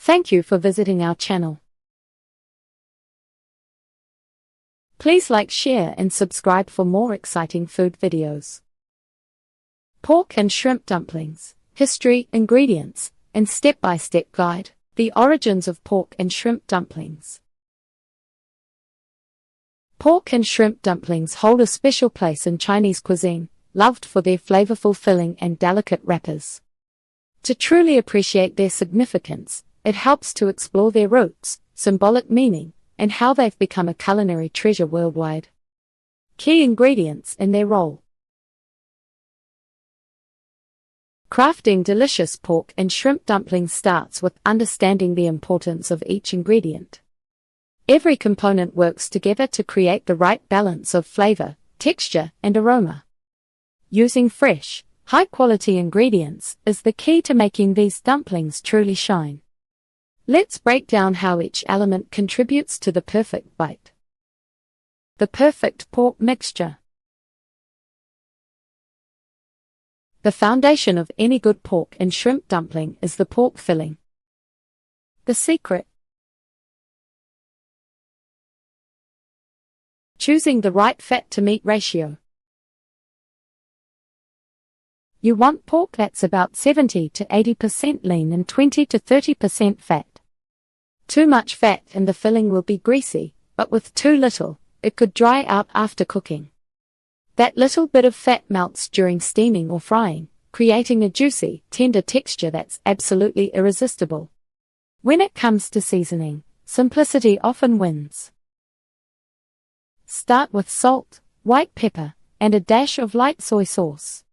Thank you for visiting our channel. Please like, share and subscribe for more exciting food videos. Pork and shrimp dumplings, history, ingredients, and step-by-step guide. The origins of pork and shrimp dumplings. Pork and shrimp dumplings hold a special place in Chinese cuisine, loved for their flavorful filling and delicate wrappers. To truly appreciate their significance, it helps to explore their roots, symbolic meaning, and how they've become a culinary treasure worldwide. Key ingredients and their role. Crafting delicious pork and shrimp dumplings starts with understanding the importance of each ingredient. Every component works together to create the right balance of flavor, texture, and aroma. Using fresh, high-quality ingredients is the key to making these dumplings truly shine. Let's break down how each element contributes to the perfect bite. The perfect pork mixture. The foundation of any good pork and shrimp dumpling is the pork filling. The secret. Choosing the right fat-to-meat ratio. You want pork that's about 70 to 80% lean and 20 to 30% fat. Too much fat and the filling will be greasy, but with too little, it could dry out after cooking. That little bit of fat melts during steaming or frying, creating a juicy, tender texture that's absolutely irresistible. When it comes to seasoning, simplicity often wins. Start with salt, white pepper, and a dash of light soy sauce.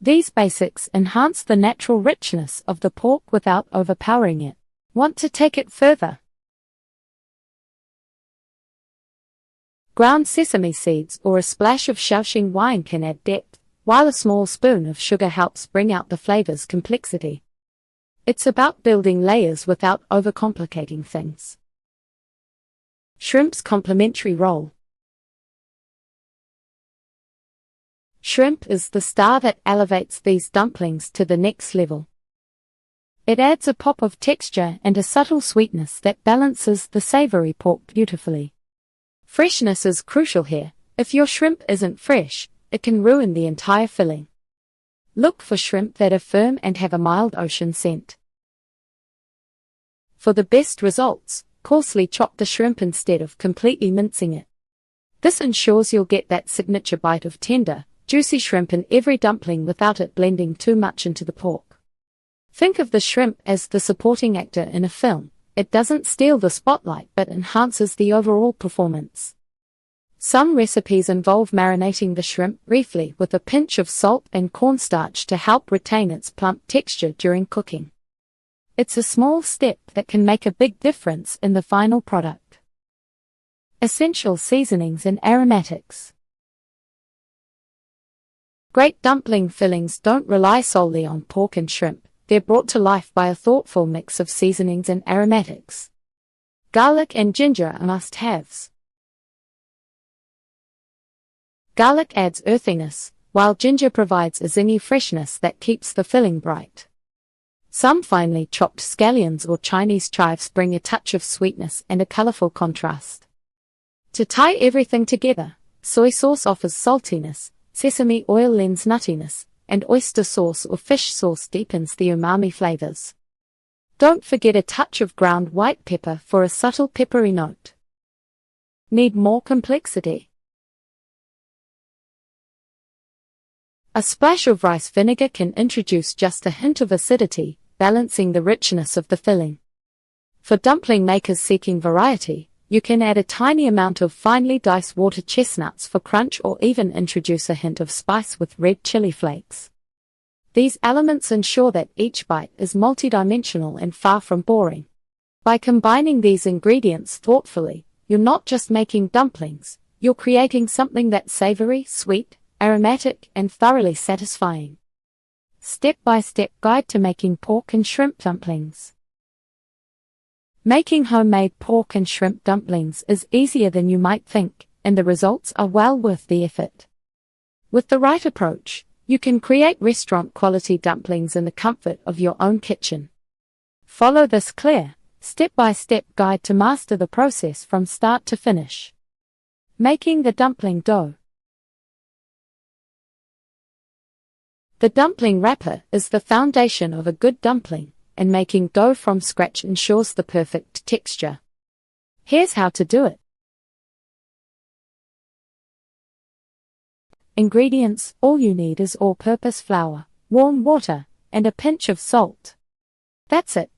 These basics enhance the natural richness of the pork without overpowering it. Want to take it further? Ground sesame seeds or a splash of Shaoxing wine can add depth, while a small spoon of sugar helps bring out the flavor's complexity. It's about building layers without overcomplicating things. Shrimp's complementary role. Shrimp is the star that elevates these dumplings to the next level. It adds a pop of texture and a subtle sweetness that balances the savory pork beautifully. Freshness is crucial here. If your shrimp isn't fresh, it can ruin the entire filling. Look for shrimp that are firm and have a mild ocean scent. For the best results, coarsely chop the shrimp instead of completely mincing it. This ensures you'll get that signature bite of tender, juicy shrimp in every dumpling without it blending too much into the pork. Think of the shrimp as the supporting actor in a film. It doesn't steal the spotlight but enhances the overall performance. Some recipes involve marinating the shrimp briefly with a pinch of salt and cornstarch to help retain its plump texture during cooking. It's a small step that can make a big difference in the final product. Essential seasonings and aromatics. Great dumpling fillings don't rely solely on pork and shrimp. They're brought to life by a thoughtful mix of seasonings and aromatics. Garlic and ginger are must-haves. Garlic adds earthiness, while ginger provides a zingy freshness that keeps the filling bright. Some finely chopped scallions or Chinese chives bring a touch of sweetness and a colorful contrast. To tie everything together, soy sauce offers saltiness, sesame oil lends nuttiness, and oyster sauce or fish sauce deepens the umami flavors. Don't forget a touch of ground white pepper for a subtle peppery note. Need more complexity? A splash of rice vinegar can introduce just a hint of acidity, balancing the richness of the filling. For dumpling makers seeking variety, you can add a tiny amount of finely diced water chestnuts for crunch or even introduce a hint of spice with red chili flakes. These elements ensure that each bite is multidimensional and far from boring. By combining these ingredients thoughtfully, you're not just making dumplings, you're creating something that's savory, sweet, aromatic, and thoroughly satisfying. Step-by-step guide to making pork and shrimp dumplings. Making homemade pork and shrimp dumplings is easier than you might think, and the results are well worth the effort. With the right approach, you can create restaurant-quality dumplings in the comfort of your own kitchen. Follow this clear, step-by-step guide to master the process from start to finish. Making the dumpling dough. The dumpling wrapper is the foundation of a good dumpling, and making dough from scratch ensures the perfect texture. Here's how to do it. Ingredients: all you need is all-purpose flour, warm water, and a pinch of salt. That's it.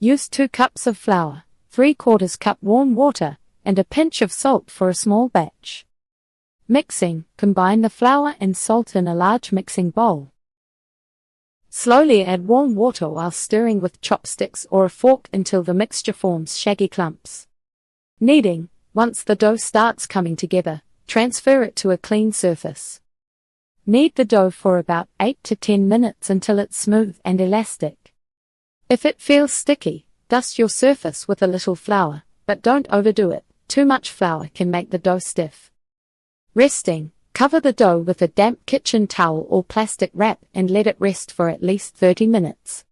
Use 2 cups of flour, 3/4 cup warm water, and a pinch of salt for a small batch. Mixing: combine the flour and salt in a large mixing bowl. Slowly add warm water while stirring with chopsticks or a fork until the mixture forms shaggy clumps. Kneading: once the dough starts coming together, transfer it to a clean surface. Knead the dough for about 8 to 10 minutes until it's smooth and elastic. If it feels sticky, dust your surface with a little flour, but don't overdo it. Too much flour can make the dough stiff. Resting: cover the dough with a damp kitchen towel or plastic wrap and let it rest for at least 30 minutes.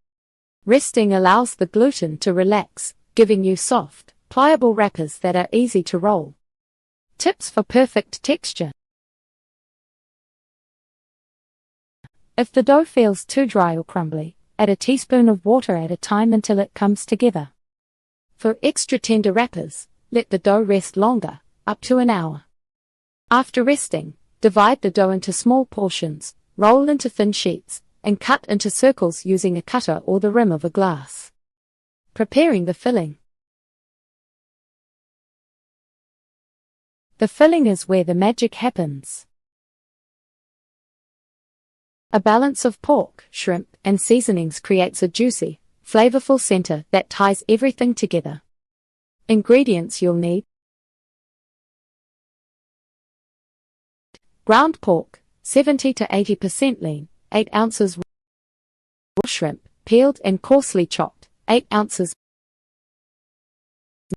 Resting allows the gluten to relax, giving you soft, pliable wrappers that are easy to roll. Tips for perfect texture. If the dough feels too dry or crumbly, add a teaspoon of water at a time until it comes together. For extra tender wrappers, let the dough rest longer, up to an hour. After resting, divide the dough into small portions, roll into thin sheets, and cut into circles using a cutter or the rim of a glass. Preparing the filling. The filling is where the magic happens. A balance of pork, shrimp, and seasonings creates a juicy, flavorful center that ties everything together. Ingredients you'll need: ground pork, 70 to 80% lean, 8 ounces; raw shrimp, peeled and coarsely chopped, 8 ounces;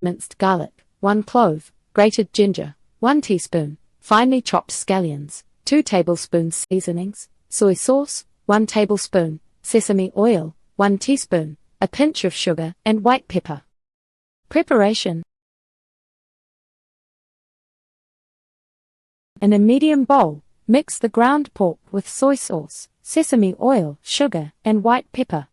minced garlic, 1 clove; grated ginger, 1 teaspoon; finely chopped scallions, 2 tablespoons; seasonings: soy sauce, 1 tablespoon; sesame oil, 1 teaspoon; a pinch of sugar and white pepper. Preparation. In a medium bowl, mix the ground pork with soy sauce, sesame oil, sugar, and white pepper.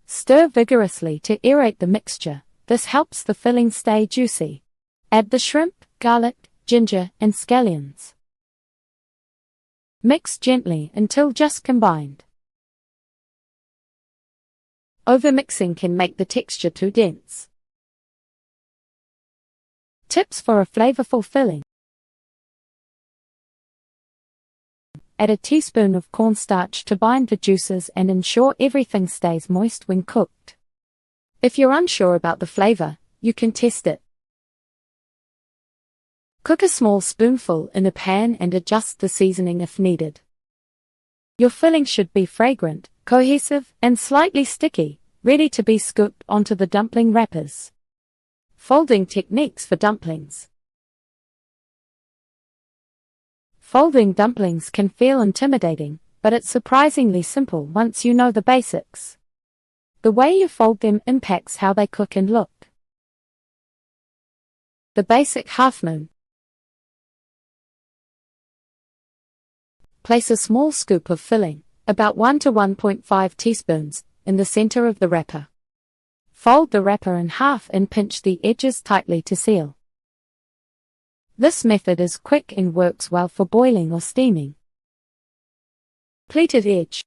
Stir vigorously to aerate the mixture. This helps the filling stay juicy. Add the shrimp, garlic, ginger, and scallions. Mix gently until just combined. Overmixing can make the texture too dense. Tips for a flavorful filling. Add a teaspoon of cornstarch to bind the juices and ensure everything stays moist when cooked. If you're unsure about the flavor, you can test it. Cook a small spoonful in a pan and adjust the seasoning if needed. Your filling should be fragrant, cohesive, and slightly sticky, ready to be scooped onto the dumpling wrappers. Folding techniques for dumplings. Folding dumplings can feel intimidating, but it's surprisingly simple once you know the basics. The way you fold them impacts how they cook and look. The basic half moon. Place a small scoop of filling, about 1 to 1.5 teaspoons, in the center of the wrapper. Fold the wrapper in half and pinch the edges tightly to seal. This method is quick and works well for boiling or steaming. Pleated edge.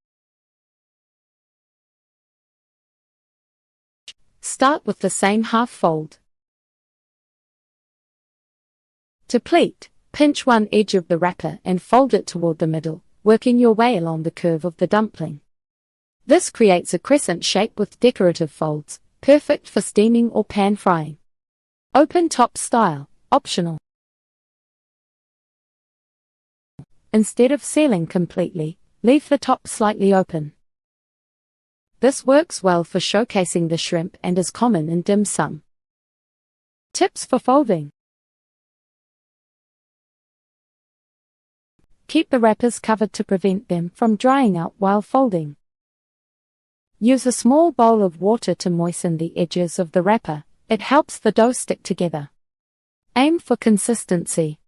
Start with the same half fold. To pleat, pinch one edge of the wrapper and fold it toward the middle, working your way along the curve of the dumpling. This creates a crescent shape with decorative folds, perfect for steaming or pan frying. Open top style, optional. Instead of sealing completely, leave the top slightly open. This works well for showcasing the shrimp and is common in dim sum. Tips for folding. Keep the wrappers covered to prevent them from drying out while folding. Use a small bowl of water to moisten the edges of the wrapper. It helps the dough stick together. Aim for consistency.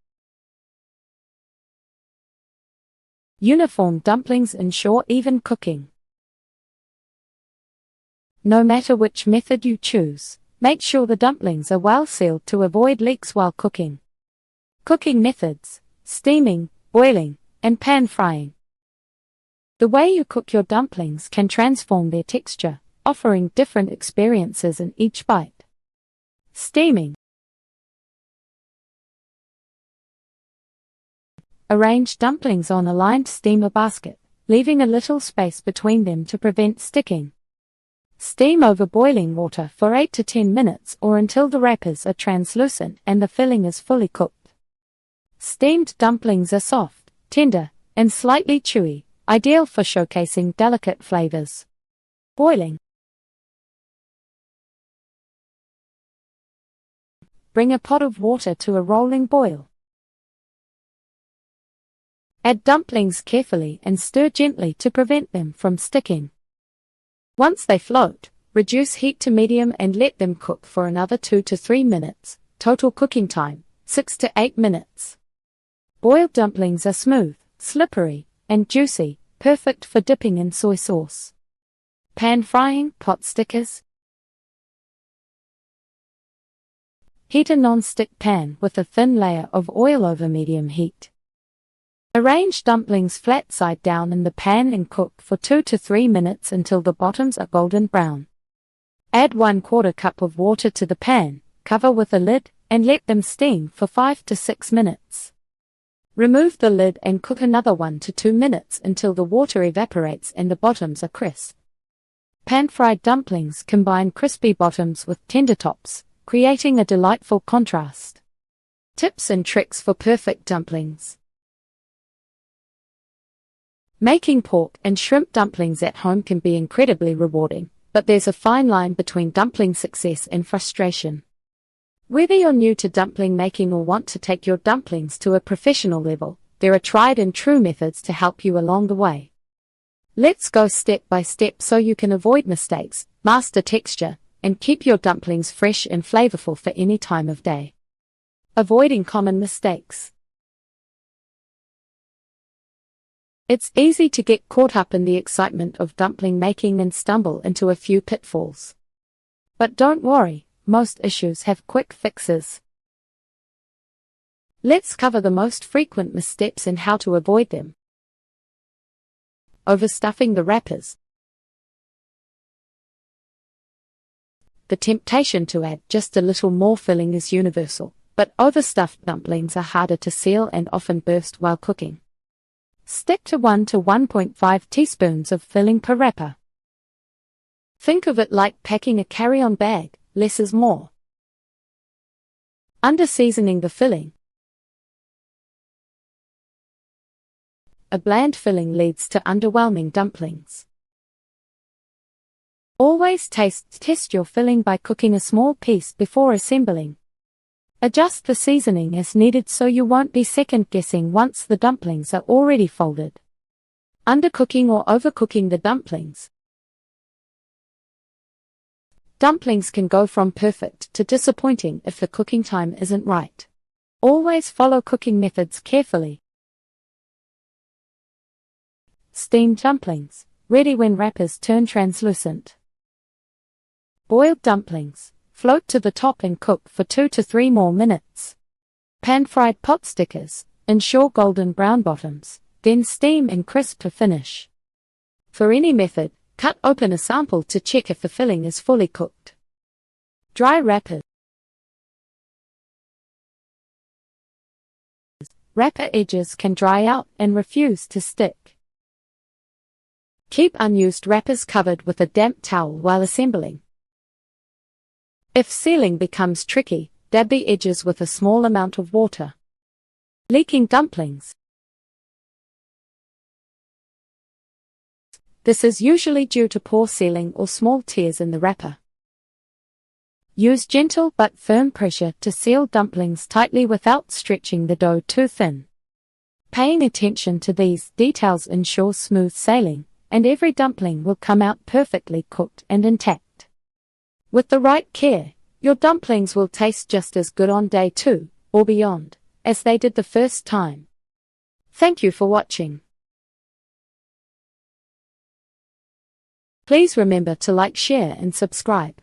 Uniform dumplings ensure even cooking. No matter which method you choose, make sure the dumplings are well sealed to avoid leaks while cooking. Cooking methods: steaming, boiling, and pan frying. The way you cook your dumplings can transform their texture, offering different experiences in each bite. Steaming. Arrange dumplings on a lined steamer basket, leaving a little space between them to prevent sticking. Steam over boiling water for 8 to 10 minutes or until the wrappers are translucent and the filling is fully cooked. Steamed dumplings are soft, tender, and slightly chewy, ideal for showcasing delicate flavors. Boiling. Bring a pot of water to a rolling boil. Add dumplings carefully and stir gently to prevent them from sticking. Once they float, reduce heat to medium and let them cook for another 2 to 3 minutes. Total cooking time, 6 to 8 minutes. Boiled dumplings are smooth, slippery, and juicy, perfect for dipping in soy sauce. Pan frying, pot stickers. Heat a non-stick pan with a thin layer of oil over medium heat. Arrange dumplings flat side down in the pan and cook for 2 to 3 minutes until the bottoms are golden brown. Add 1/4 cup of water to the pan, cover with a lid, and let them steam for 5 to 6 minutes. Remove the lid and cook another 1 to 2 minutes until the water evaporates and the bottoms are crisp. Pan-fried dumplings combine crispy bottoms with tender tops, creating a delightful contrast. Tips and tricks for perfect dumplings. Making pork and shrimp dumplings at home can be incredibly rewarding, but there's a fine line between dumpling success and frustration. Whether you're new to dumpling making or want to take your dumplings to a professional level, there are tried and true methods to help you along the way. Let's go step by step so you can avoid mistakes, master texture, and keep your dumplings fresh and flavorful for any time of day. Avoiding common mistakes. It's easy to get caught up in the excitement of dumpling making and stumble into a few pitfalls. But don't worry, most issues have quick fixes. Let's cover the most frequent missteps and how to avoid them. Overstuffing the wrappers. The temptation to add just a little more filling is universal, but overstuffed dumplings are harder to seal and often burst while cooking. Stick to 1 to 1.5 teaspoons of filling per wrapper. Think of it like packing a carry-on bag, less is more. Under-seasoning the filling. A bland filling leads to underwhelming dumplings. Always test your filling by cooking a small piece before assembling. Adjust the seasoning as needed so you won't be second-guessing once the dumplings are already folded. Undercooking or overcooking the dumplings. Dumplings can go from perfect to disappointing if the cooking time isn't right. Always follow cooking methods carefully. Steamed dumplings, ready when wrappers turn translucent. Boiled dumplings. Float to the top and cook for 2 to 3 more minutes. Pan-fried pot stickers, ensure golden brown bottoms, then steam and crisp to finish. For any method, cut open a sample to check if the filling is fully cooked. Dry wrappers. Wrapper edges can dry out and refuse to stick. Keep unused wrappers covered with a damp towel while assembling. If sealing becomes tricky, dab the edges with a small amount of water. Leaking dumplings. This is usually due to poor sealing or small tears in the wrapper. Use gentle but firm pressure to seal dumplings tightly without stretching the dough too thin. Paying attention to these details ensures smooth sailing, and every dumpling will come out perfectly cooked and intact. With the right care, your dumplings will taste just as good on day 2, or beyond, as they did the first time. Thank you for watching. Please remember to like, share and subscribe.